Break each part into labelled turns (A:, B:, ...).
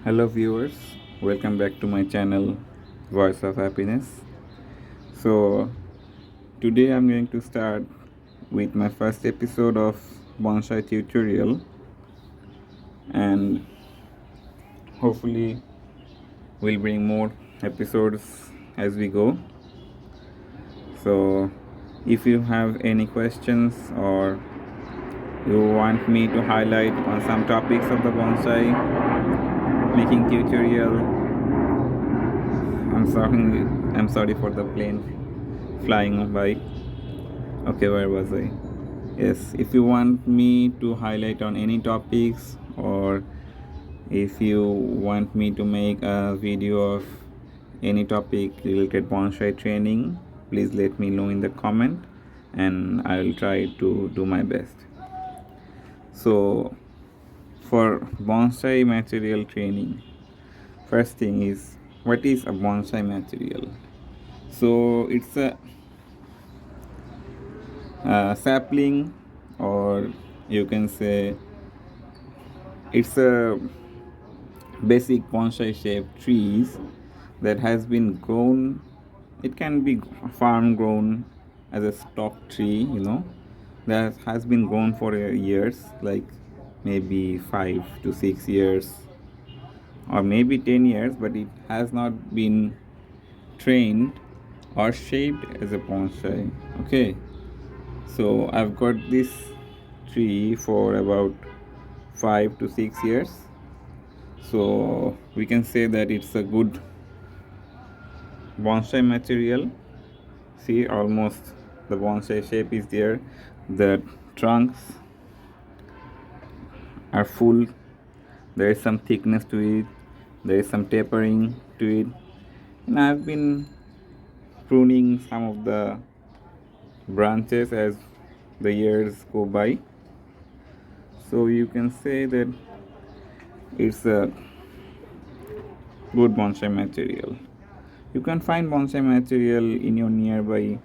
A: Hello viewers, welcome back to my channel Voice of Happiness. So today I'm going to start with my first episode of Bonsai tutorial, and hopefully we'll bring more episodes as we go. So if you have any questions or you want me to highlight on some topics of the bonsai making tutorial, I'm sorry for the plane flying by. Okay, where was I? Yes, if you want me to highlight on any topics, or if you want me to make a video of any topic related bonsai training, please let me know in the comment and I'll try to do my best. So for bonsai material training, first thing is, what is a bonsai material? So it's a sapling, or you can say it's a basic bonsai shaped trees that has been grown. It can be farm grown as a stock tree, that has been grown for years, like maybe 5 to 6 years or maybe 10 years, but it has not been trained or shaped as a bonsai. Okay, so I've got this tree for about 5 to 6 years, so we can say that it's a good bonsai material. See, almost the bonsai shape is there, the trunks are full, there is some thickness to it, there is some tapering to it, and I've been pruning some of the branches as the years go by. So you can say that it's a good bonsai material. You can find bonsai material in your nearby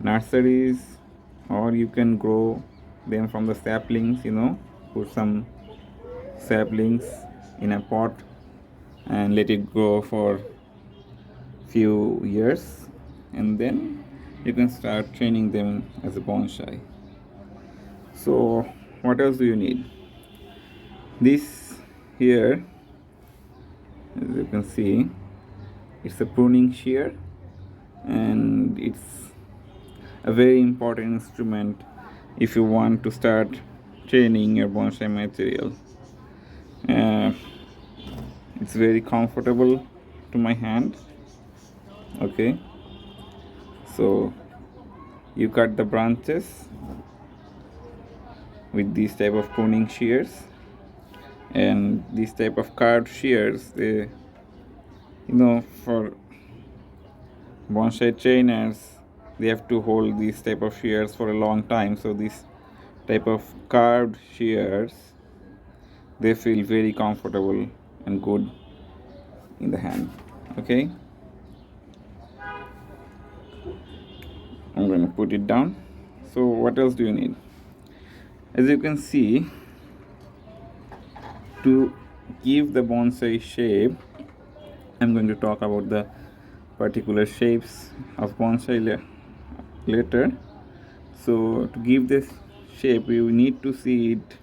A: nurseries, or you can grow them from the saplings. Put some saplings in a pot and let it grow for few years, and then you can start training them as a bonsai. So what else do you need? This here, as you can see, it's a pruning shear, and it's a very important instrument if you want to start training your bonsai material. It's very comfortable to my hand. Okay, so you cut the branches with this type of pruning shears, and this type of carved shears, they, for bonsai trainers, they have to hold these type of shears for a long time. So this type of carved shears, they feel very comfortable and good in the hand. Okay, I'm going to put it down. So what else do you need? As you can see, to give the bonsai shape, I'm going to talk about the particular shapes of bonsai later. So to give this shape, you need to see it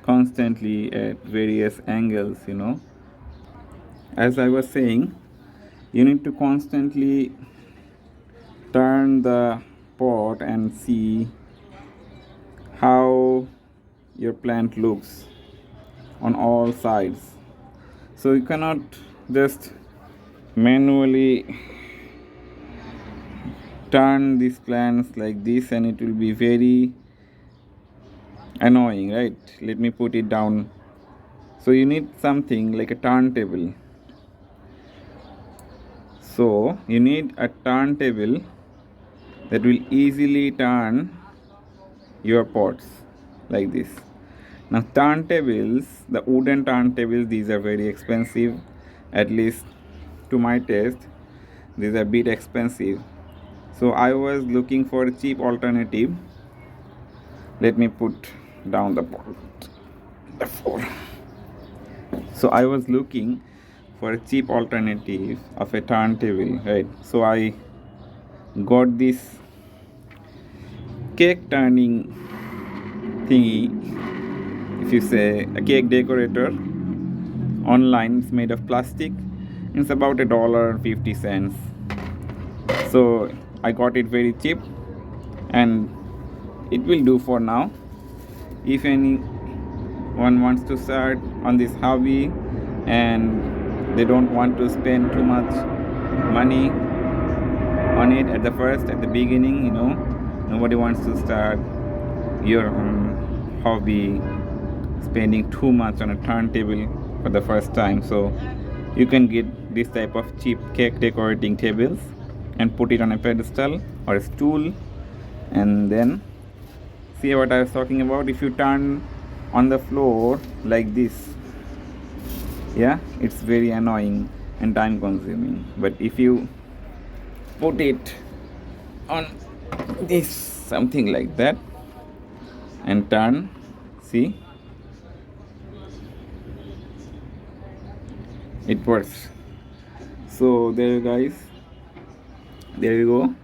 A: constantly at various angles. As I was saying, you need to constantly turn the pot and see how your plant looks on all sides. So you cannot just manually turn these plants like this, and it will be very annoying, right? Let me put it down. So you need something like a turntable. So you need a turntable that will easily turn your pots like this. Now turntables, the wooden turntables, these are very expensive, at least to my taste. These are a bit expensive. So I was looking for a cheap alternative. Let me put down the pot, the floor. So I was looking for a cheap alternative of a turntable, right? So I got this cake turning thingy, if you say a cake decorator online. It's made of plastic. It's about $1.50. So I got it very cheap, and it will do for now. If anyone wants to start on this hobby and they don't want to spend too much money on it at the beginning, nobody wants to start your hobby spending too much on a turntable for the first time. So you can get this type of cheap cake decorating tables and put it on a pedestal or a stool, and then see what I was talking about. If you turn on the floor like this, yeah, it's very annoying and time consuming. But if you put it on this, something like that, and turn, see, it works. So there you guys, there you go.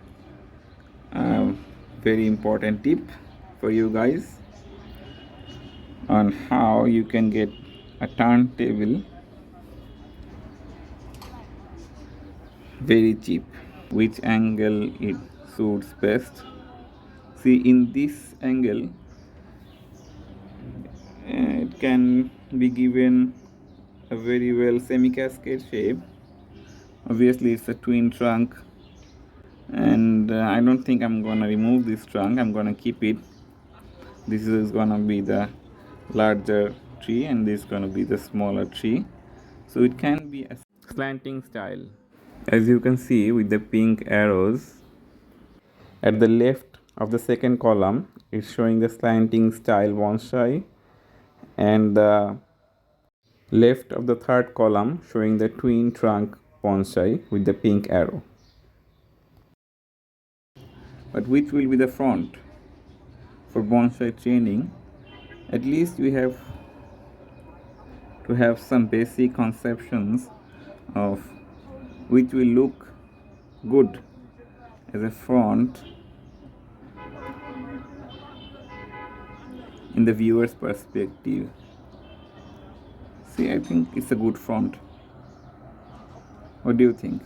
A: Very important tip for you guys on how you can get a turntable very cheap. Which angle it suits best. See, in this angle it can be given a very well semi-cascade shape. Obviously it's a twin trunk, and I don't think I'm gonna remove this trunk. I'm gonna keep it. This is gonna be the larger tree and this is gonna be the smaller tree, so it can be a slanting style. As you can see with the pink arrows at the left of the second column, it's showing the slanting style bonsai, and the left of the third column showing the twin trunk bonsai with the pink arrow. But which will be the front? For bonsai training, at least we have to have some basic conceptions of which will look good as a front in the viewer's perspective. See, I think it's a good front. What do you think?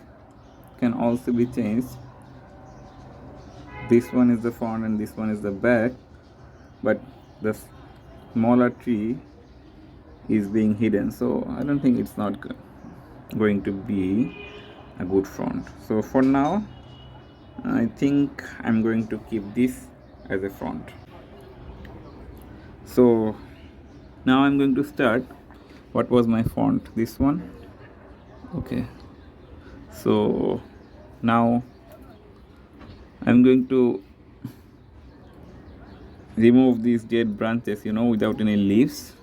A: Can also be changed. This one is the front and this one is the back, but the smaller tree is being hidden, so I don't think it's not going to be a good front. So for now, I think I'm going to keep this as a front. So now I'm going to start. What was my font? This one. Okay, so now I'm going to remove these dead branches, without any leaves.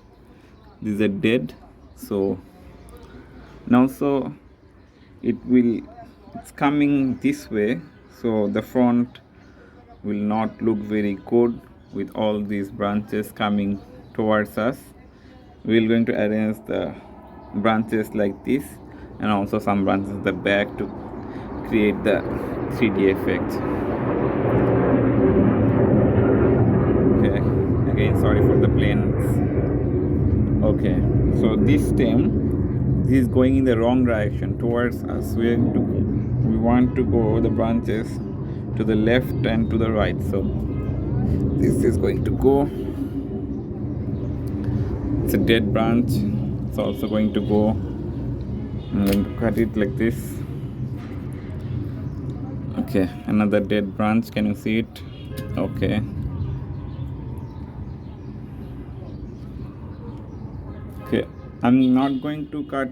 A: These are dead. So now, so it's coming this way, so the front will not look very good with all these branches coming towards us. We're going to arrange the branches like this, and also some branches at the back to create the 3D effect. Okay, again sorry for the planes. Okay, so this stem, this is going in the wrong direction towards us. We want to go the branches to the left and to the right. So this is going to go. It's a dead branch. It's also going to go. I'm going to cut it like this. Okay, another dead branch. Can you see it? Okay. Okay, I'm not going to cut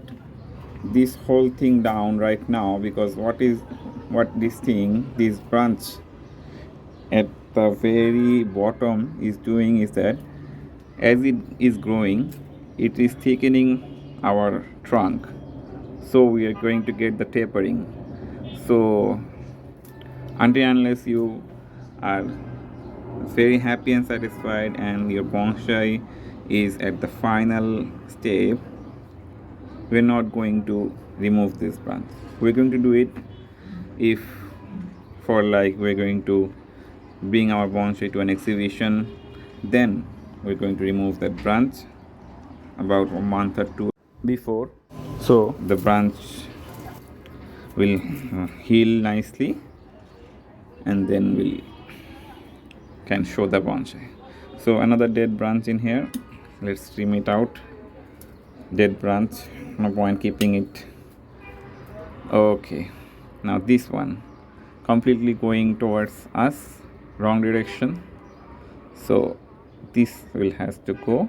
A: this whole thing down right now, because what this branch at the very bottom is doing is that as it is growing, it is thickening our trunk, so we are going to get the tapering. So until unless you are very happy and satisfied and your bonsai is at the final step, we're not going to remove this branch. We're going to do it if for like we're going to bring our bonsai to an exhibition, then we're going to remove that branch about a month or two before, so the branch will heal nicely, and then we can show the bonsai. So another dead branch in here, let's trim it out. Dead branch, no point keeping it. Okay, now this one completely going towards us, wrong direction, so this will has to go.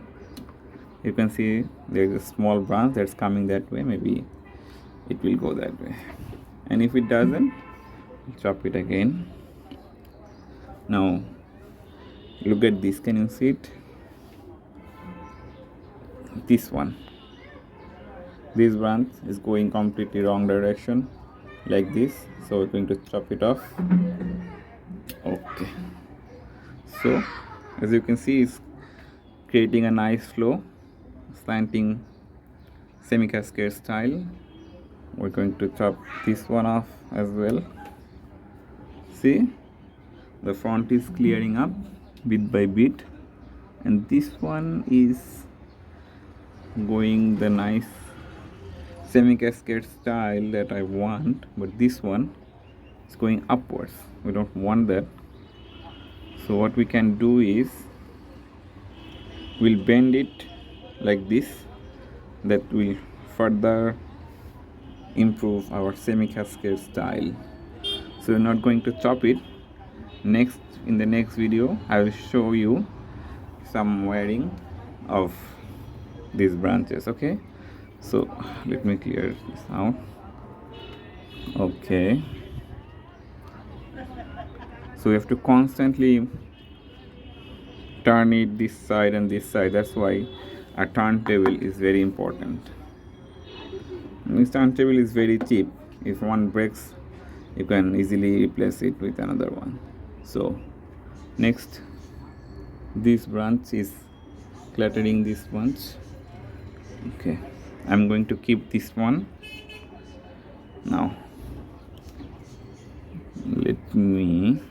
A: You can see there is a small branch that's coming that way, maybe it will go that way, and if it doesn't, chop it again. Now look at this, can you see it? This one, this branch is going completely wrong direction like this, so we're going to chop it off. Okay, so as you can see, it's creating a nice flow, slanting semi-cascade style. We're going to chop this one off as well. See, the front is clearing up bit by bit, and this one is going the nice semi-cascade style that I want, but this one is going upwards. We don't want that. So what we can do is we'll bend it like this. That will further improve our semi-cascade style. So we're not going to chop it. In the next video I will show you some wiring of these branches. Okay, so let me clear this out. Okay, so we have to constantly turn it this side and this side. That's why a turntable is very important. And this turntable is very cheap. If one breaks, you can easily replace it with another one. So next, this branch is cluttering this bunch. Okay, I'm going to keep this one. Now let me,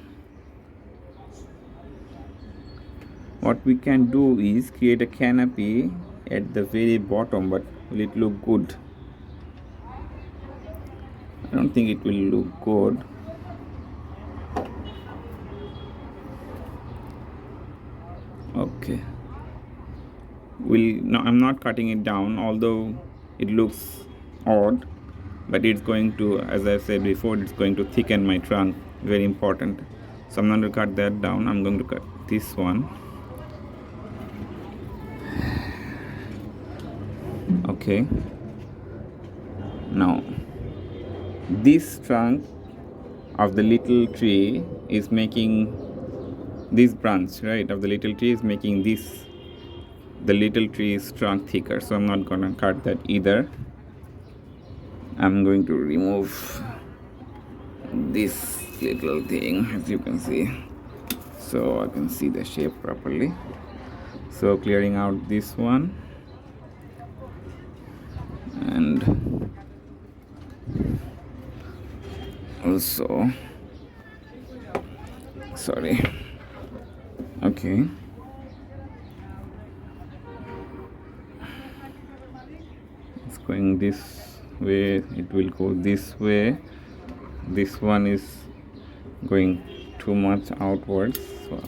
A: what we can do is create a canopy at the very bottom, but will it look good? I don't think it will look good. Okay, no, I'm not cutting it down, although it looks odd, but it's going to, as I said before, it's going to thicken my trunk. Very important. So I'm not going to cut that down. I'm going to cut this one. Okay, now this trunk of the little tree is making this branch, right, of the little tree is making this, the little tree's trunk thicker. So I'm not gonna cut that either. I'm going to remove this little thing, as you can see, so I can see the shape properly. So clearing out this one, and also, sorry, okay, it's going this way, it will go this way. This one is going too much outwards, so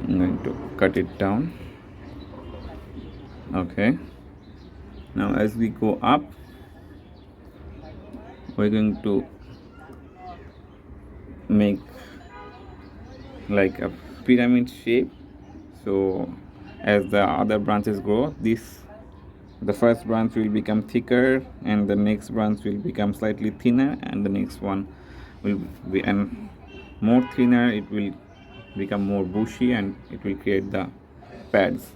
A: I'm going to cut it down. Okay, now as we go up, we're going to make like a pyramid shape. So as the other branches grow, the first branch will become thicker, and the next branch will become slightly thinner, and the next one will be and more thinner. It will become more bushy, and it will create the pads.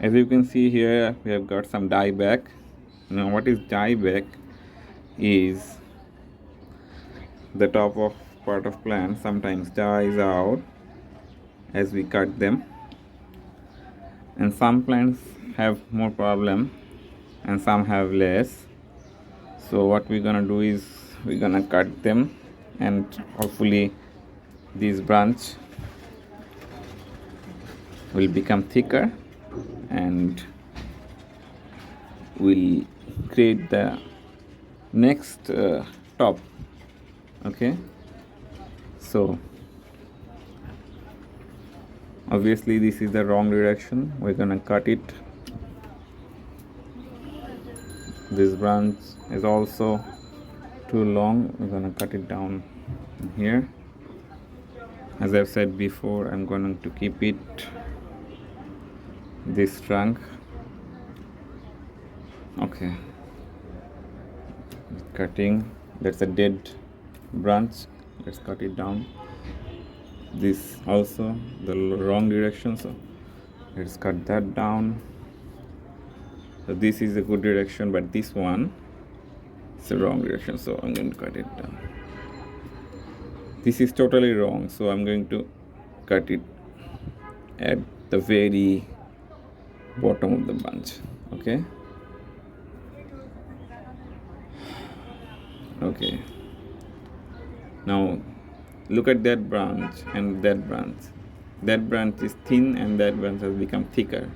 A: As you can see here, we have got some dieback. Now what is dieback is the top of part of plant sometimes dies out as we cut them, and some plants have more problem and some have less. So what we're gonna do is we're gonna cut them, and hopefully this branch will become thicker and will create the next top. Okay, so obviously this is the wrong direction. We're gonna cut it. This branch is also too long. We're gonna cut it down here. As I've said before, I'm going to keep it this trunk. Okay, cutting. That's a dead branch. Let's cut it down. This also the wrong direction, so let's cut that down. So this is a good direction, but this one is the wrong direction, so I'm going to cut it down. This is totally wrong, so I'm going to cut it at the very bottom of the bunch. Okay, okay, now look at that branch and that branch. That branch is thin and that branch has become thicker,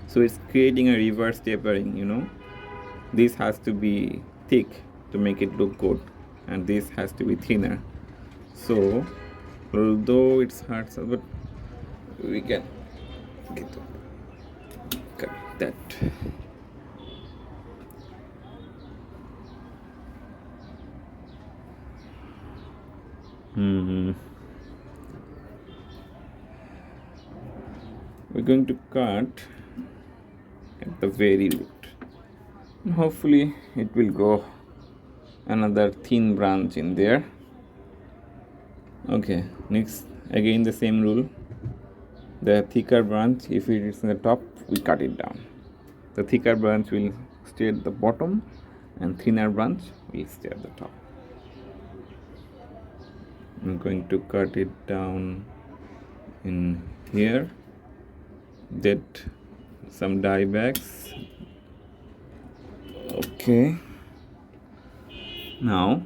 A: so it's creating a reverse tapering, you know. This has to be thick to make it look good, and this has to be thinner. So although it's hard, but we can get to cut that. We're going to cut at the very root, and hopefully it will go another thin branch in there. Okay, next again the same rule. The thicker branch, if it is in the top, we cut it down. The thicker branch will stay at the bottom and thinner branch will stay at the top. I'm going to cut it down in here. Get some dye bags. Okay, now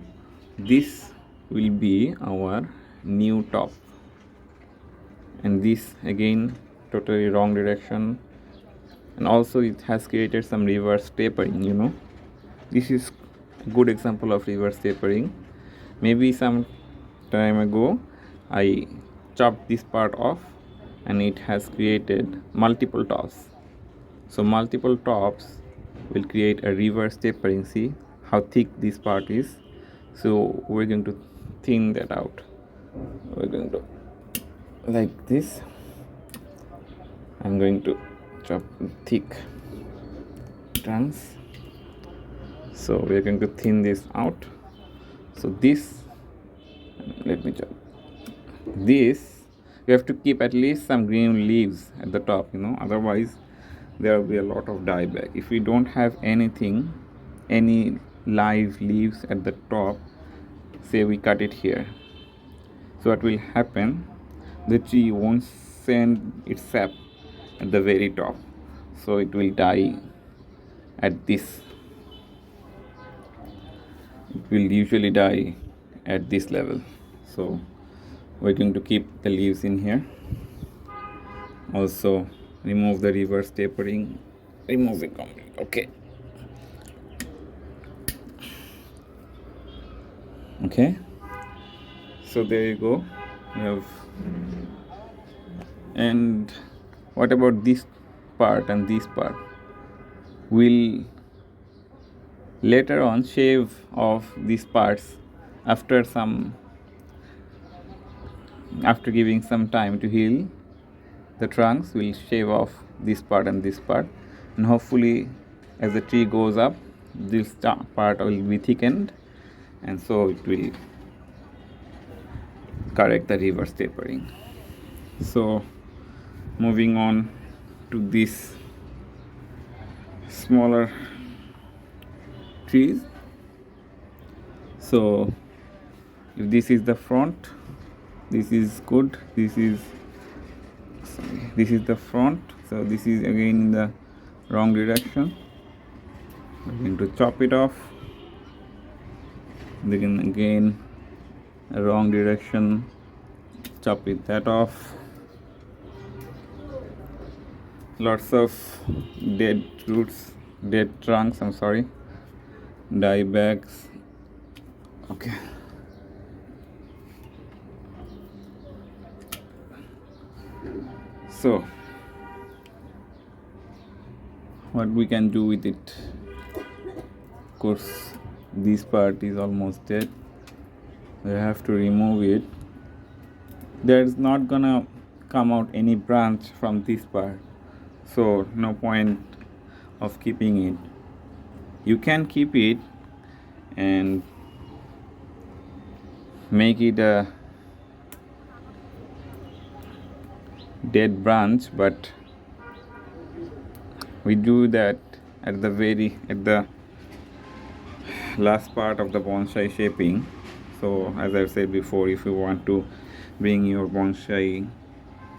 A: this will be our new top, and this again totally wrong direction, and also it has created some reverse tapering, you know. This is a good example of reverse tapering. Maybe some time ago I chopped this part off and it has created multiple tops. So multiple tops will create a reverse tapering. See how thick this part is. So we're going to thin that out. We're going to like this. I'm going to chop thick trunks. So we're going to thin this out. So this, let me chop this. You have to keep at least some green leaves at the top, you know, otherwise there will be a lot of dieback. If we don't have anything, any live leaves at the top, say we cut it here, so what will happen, the tree won't send its sap at the very top, so it will die at this. It will usually die at this level. So we're going to keep the leaves in here. Also remove the reverse tapering. Remove it completely. Okay. Okay. So there you go. You have. And what about this part and this part? We'll later on shave off these parts after giving some time to heal. The trunks will shave off this part and this part, and hopefully as the tree goes up, this part will be thickened, and so it will correct the reverse tapering. So moving on to these smaller trees. So if this is the front, this is good, this is the front, so this is again in the wrong direction. we're going to chop it off. Then again, wrong direction, chop it that off. Lots of dead roots, dead trunks, I'm sorry, dye bags. Okay, so what we can do with it? Of course, this part is almost dead. We have to remove it. There's not gonna come out any branch from this part, so no point of keeping it. You can keep it and make it a dead branch, but we do that at the last part of the bonsai shaping. So as I've said before, if you want to bring your bonsai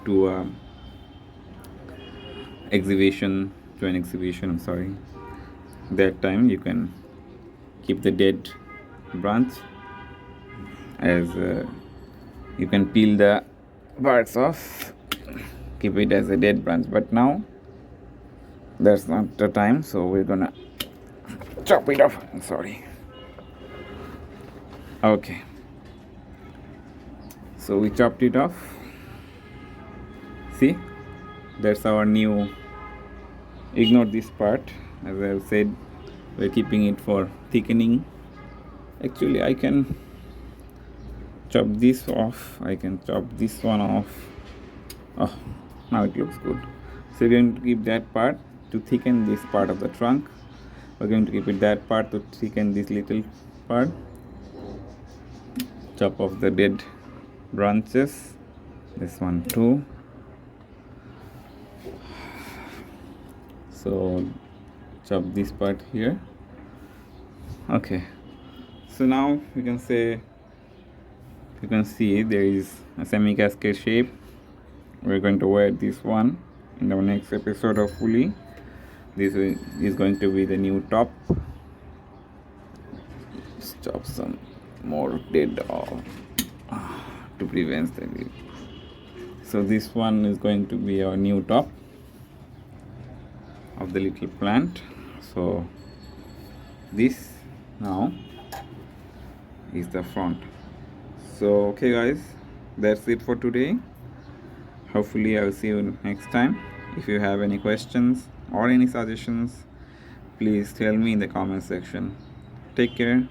A: to an exhibition, that time you can keep the dead branch, as you can peel the parts off, keep it as a dead branch. But now that's not the time, so we're gonna chop it off. Okay, so we chopped it off. See, that's our new. Ignore this part, as I've said, we're keeping it for thickening. Actually, I can chop this off, I can chop this one off. Oh, now it looks good. So we're going to keep that part to thicken this part of the trunk. We're going to keep it that part to thicken this little part. Chop off the dead branches, this one too. So chop this part here. Okay, so now you can see there is a semi-cascade shape. We're going to wear this one in our next episode, hopefully. This is going to be the new top. Let's chop some more dead off to prevent the. So this one is going to be our new top of the little plant. So this now is the front. So okay guys, that's it for today. Hopefully I'll see you next time. If you have any questions or any suggestions, please tell me in the comment section. Take care.